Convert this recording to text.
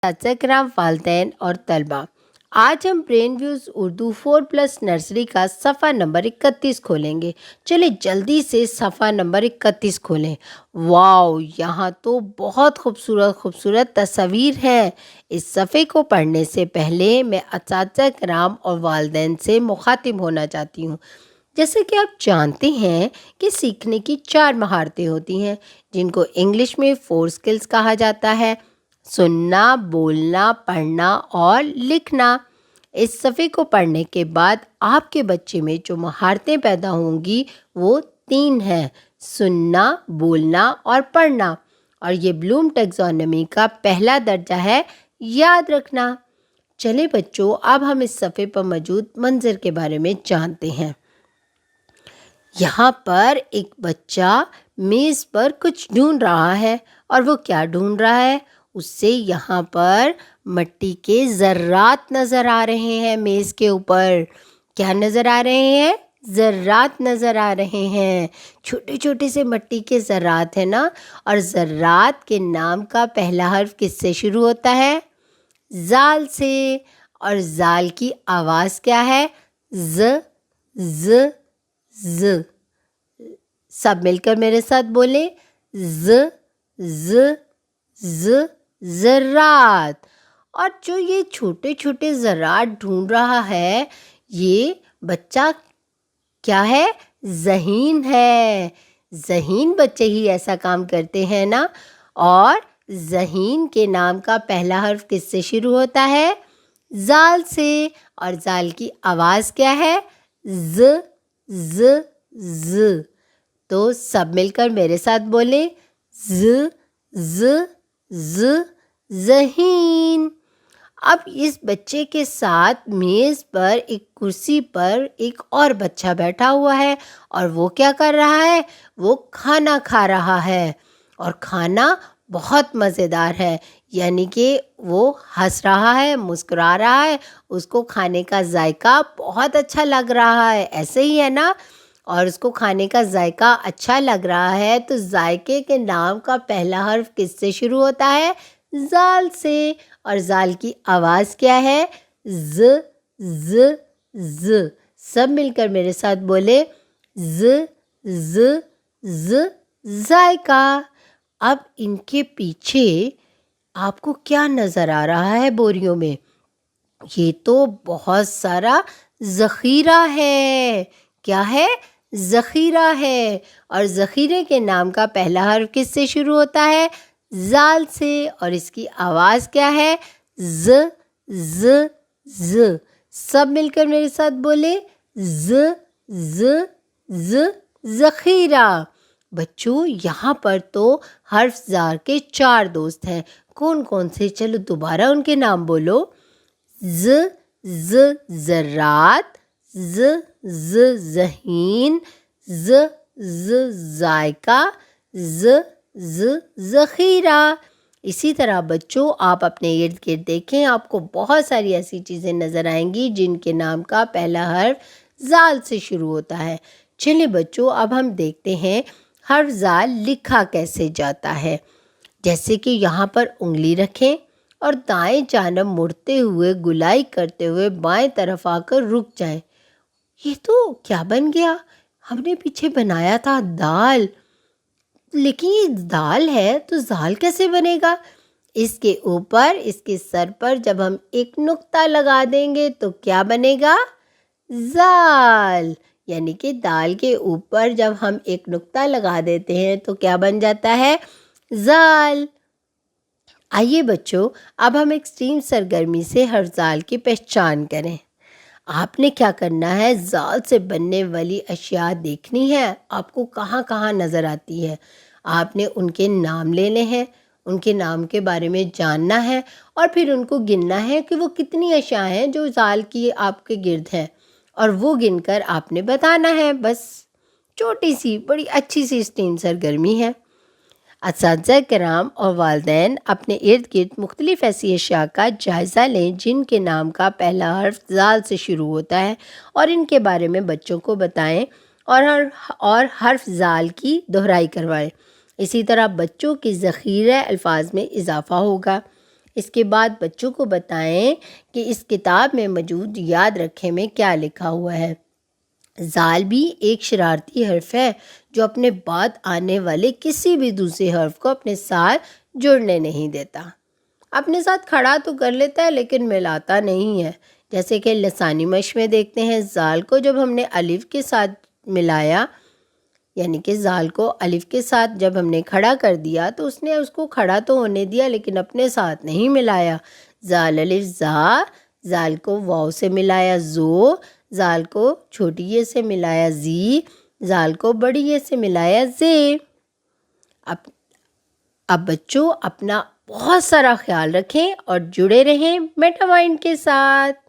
اساتذہ کرام، والدین اور طلباء، آج ہم برین ویوز اردو 4+ نرسری کا صفحہ نمبر 31 کھولیں گے۔ چلے جلدی سے صفحہ نمبر 31 کھولیں۔ واو، یہاں تو بہت خوبصورت تصاویر ہیں۔ اس صفحے کو پڑھنے سے پہلے میں اساتذہ کرام اور والدین سے مخاطب ہونا چاہتی ہوں۔ جیسے کہ آپ جانتے ہیں کہ سیکھنے کی 4 مہارتیں ہوتی ہیں، جن کو انگلش میں 4 اسکلز کہا جاتا ہے: سننا، بولنا، پڑھنا اور لکھنا۔ اس صفحے کو پڑھنے کے بعد آپ کے بچے میں جو مہارتیں پیدا ہوں گی وہ 3 ہیں: سننا، بولنا اور پڑھنا، اور یہ بلوم ٹیکزانومی کا پہلا درجہ ہے، یاد رکھنا۔ چلے بچوں، اب ہم اس صفحے پر موجود منظر کے بارے میں جانتے ہیں۔ یہاں پر ایک بچہ میز پر کچھ ڈھونڈ رہا ہے، اور وہ کیا ڈھونڈ رہا ہے؟ اس سے یہاں پر مٹی کے ذرات نظر آ رہے ہیں۔ میز کے اوپر کیا نظر آ رہے ہیں؟ ذرات نظر آ رہے ہیں، چھوٹے چھوٹے سے مٹی کے ذرات ہیں نا۔ اور ذرات کے نام کا پہلا حرف کس سے شروع ہوتا ہے؟ زال سے۔ اور زال کی آواز کیا ہے؟ ز ز ز۔ سب مل کر میرے ساتھ بولیں: ز ز ز، ذرات۔ اور جو یہ چھوٹے چھوٹے ذرات ڈھونڈ رہا ہے، یہ بچہ کیا ہے؟ ذہین ہے۔ ذہین بچے ہی ایسا کام کرتے ہیں نا۔ اور ذہین کے نام کا پہلا حرف کس سے شروع ہوتا ہے؟ زال سے۔ اور زال کی آواز کیا ہے؟ ز ز ز۔ تو سب مل کر میرے ساتھ بولیں: ز ز ز، ذہین۔ اب اس بچے کے ساتھ میز پر ایک کرسی پر ایک اور بچہ بیٹھا ہوا ہے، اور وہ کیا کر رہا ہے؟ وہ کھانا کھا رہا ہے، اور کھانا بہت مزیدار ہے، یعنی کہ وہ ہنس رہا ہے، مسکرا رہا ہے، اس کو کھانے کا ذائقہ بہت اچھا لگ رہا ہے۔ ایسے ہی ہے نا؟ اور اس کو کھانے کا ذائقہ اچھا لگ رہا ہے، تو ذائقے کے نام کا پہلا حرف کس سے شروع ہوتا ہے؟ زال سے۔ اور زال کی آواز کیا ہے؟ ز ز ز۔ سب مل کر میرے ساتھ بولے: ز ز ز، ذائقہ۔ اب ان کے پیچھے آپ کو کیا نظر آ رہا ہے بوریوں میں؟ یہ تو بہت سارا ذخیرہ ہے۔ کیا ہے؟ ذخیرہ ہے۔ اور ذخیرے کے نام کا پہلا حرف کس سے شروع ہوتا ہے؟ زال سے۔ اور اس کی آواز کیا ہے؟ ز ز ز۔ سب مل کر میرے ساتھ بولے: ز ز ز، ذخیرہ۔ بچوں، یہاں پر تو حرف زار کے 4 دوست ہیں۔ کون کون سے؟ چلو دوبارہ ان کے نام بولو: ز ز، ذرات، ز ز، ذہین، ز ز، ذائقہ، ز ز، ذخیرہ۔ اسی طرح بچوں، آپ اپنے ارد گرد دیکھیں، آپ کو بہت ساری ایسی چیزیں نظر آئیں گی جن کے نام کا پہلا حرف زال سے شروع ہوتا ہے۔ چلیں بچوں، اب ہم دیکھتے ہیں حرف زال لکھا کیسے جاتا ہے۔ جیسے کہ یہاں پر انگلی رکھیں اور دائیں جانب مڑتے ہوئے گلائی کرتے ہوئے بائیں طرف آ کر رک جائیں۔ یہ تو کیا بن گیا؟ ہم نے پیچھے بنایا تھا دال، لیکن یہ دال ہے تو زال کیسے بنے گا؟ اس کے اوپر، اس کے سر پر جب ہم ایک نقطہ لگا دیں گے تو کیا بنے گا؟ زال۔ یعنی کہ دال کے اوپر جب ہم ایک نقطہ لگا دیتے ہیں تو کیا بن جاتا ہے؟ زال۔ آئیے بچوں، اب ہم ایکسٹریم سرگرمی سے حرف زال کی پہچان کریں۔ آپ نے کیا کرنا ہے؟ زال سے بننے والی اشیاء دیکھنی ہے، آپ کو کہاں کہاں نظر آتی ہے۔ آپ نے ان کے نام لینے ہیں، ان کے نام کے بارے میں جاننا ہے، اور پھر ان کو گننا ہے کہ وہ کتنی اشیاء ہیں جو زال کی آپ کے گرد ہیں، اور وہ گن کر آپ نے بتانا ہے۔ بس چھوٹی سی بڑی اچھی سی اسٹریم سرگرمی ہے۔ اساتذہ کرام اور والدین اپنے ارد گرد مختلف ایسی اشیاء کا جائزہ لیں جن کے نام کا پہلا حرف زال سے شروع ہوتا ہے، اور ان کے بارے میں بچوں کو بتائیں اور حرف زال کی دہرائی کروائیں۔ اسی طرح بچوں کے ذخیرہ الفاظ میں اضافہ ہوگا۔ اس کے بعد بچوں کو بتائیں کہ اس کتاب میں موجود یاد رکھے میں کیا لکھا ہوا ہے۔ زال بھی ایک شرارتی حرف ہے جو اپنے بعد آنے والے کسی بھی دوسرے حرف کو اپنے ساتھ جڑنے نہیں دیتا۔ اپنے ساتھ کھڑا تو کر لیتا ہے لیکن ملاتا نہیں ہے، جیسے کہ لسانی مشق میں دیکھتے ہیں زال کو جب ہم نے الف کے ساتھ ملایا، یعنی کہ زال کو الف کے ساتھ جب ہم نے کھڑا کر دیا تو اس نے اس کو کھڑا تو ہونے دیا لیکن اپنے ساتھ نہیں ملایا۔ زال الف زا، زال کو واو سے ملایا زو، زال کو چھوٹی یہ سے ملایا زی، زال کو بڑی یہ سے ملایا زے۔ اب بچوں اپنا بہت سارا خیال رکھیں اور جڑے رہیں میٹا مائنڈ کے ساتھ۔